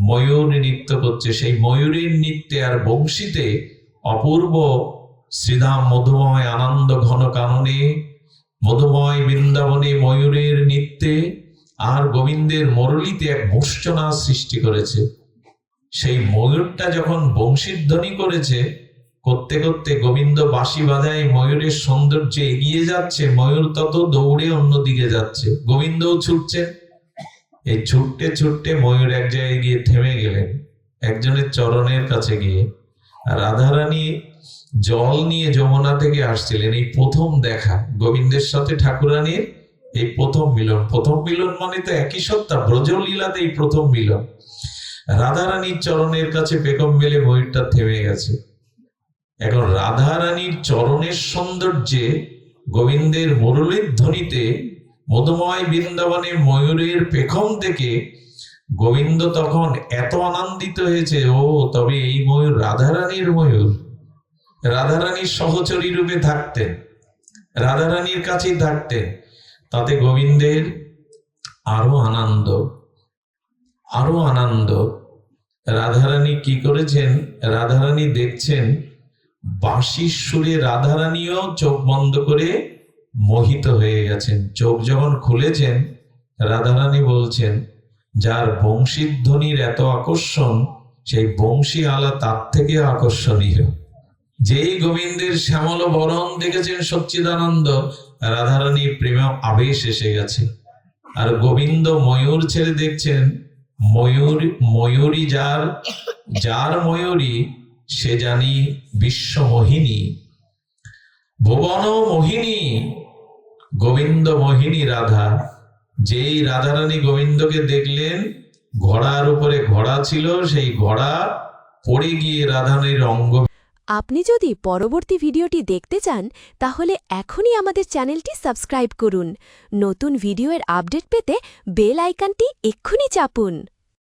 ময়ূর নৃত্য করছে, সেই ময়ূরের নৃত্যে আর বংশীতে অপূর্ব শ্রীধাম মধুময় আনন্দ ঘন কাননে, মধুময় বৃন্দাবনে ময়ূরের নৃত্যে আর গোবিন্দের মুরলীতে এক মূর্ছনা সৃষ্টি করেছে। সেই ময়ূরটা যখন বংশীর ধ্বনি করেছে, করতে করতে গোবিন্দ বাঁশি বাজায়, ময়ূরের সৌন্দর্য এগিয়ে যাচ্ছে, ময়ূর তত দৌড়ে অন্যদিকে যাচ্ছে, গোবিন্দও ছুটছেন। এই ছুটতে ছুটতে ময়ূর এক জায়গায় গিয়ে থেমে গেলেন, একজনের চরণের কাছে গিয়ে। আর রাধারানী জল নিয়ে যমুনা থেকে আসছিলেন। এই প্রথম দেখা গোবিন্দের সাথে ঠাকুরানীর, এই প্রথম মিলন। প্রথম মিলন মানে তো একই সত্তা, ব্রজলীলাতে এই প্রথম মিলন। রাধারানীর চরণের কাছে পেকম মেলে ময়ূরটা থেমে গেছে। এখন রাধারানীর চরণের সৌন্দর্যে, গোবিন্দের মুরলীর ধ্বনিতে, মধুময় বৃন্দাবনে ময়ূরের পেখম থেকে গোবিন্দ তখন এত আনন্দিত হয়েছে, ও তবে এই ময়ূর রাধারানীর ময়ূর। রাধারানীর সহচরী রূপে থাকতেন, রাধারানীর কাছেই থাকতেন। তাতে গোবিন্দের আরো আনন্দ, আরো আনন্দ। রাধারানী কি করেছেন, রাধারানী দেখছেন বাঁশির সুরে রাধারানীও চোখ বন্ধ করে মোহিত হয়ে গেছেন। চোখ যখন খুলেছেন, রাধারানী বলছেন, যার বংশীর ধ্বনির এত আকর্ষণ, সেই বংশী আলা তার থেকে আকর্ষণীয়। যেই গোবিন্দের শ্যামল বরণ দেখেছেন সচ্চিদানন্দ, রাধারানীর প্রেমে আবেশ এসে গেছে। আর গোবিন্দ ময়ূর ছেড়ে দেখছেন, ময়ূরী যার, যার ময়ূরী সে জানি বিশ্ব মোহিনী, ভুবন মোহিনী, গোবিন্দ মোহিনী রাধা। যেই রাধারানী গোবিন্দকে দেখলেন, ঘোড়ার উপরে ঘোড়া ছিল, সেই ঘোড়া পড়ে গিয়ে রাধারানীর অঙ্গ। আপনি যদি পরবর্তী ভিডিওটি দেখতে চান তাহলে এখনই আমাদের চ্যানেলটি সাবস্ক্রাইব করুন। নতুন ভিডিওর আপডেট পেতে বেল আইকনটি এক্ষুনি চাপুন।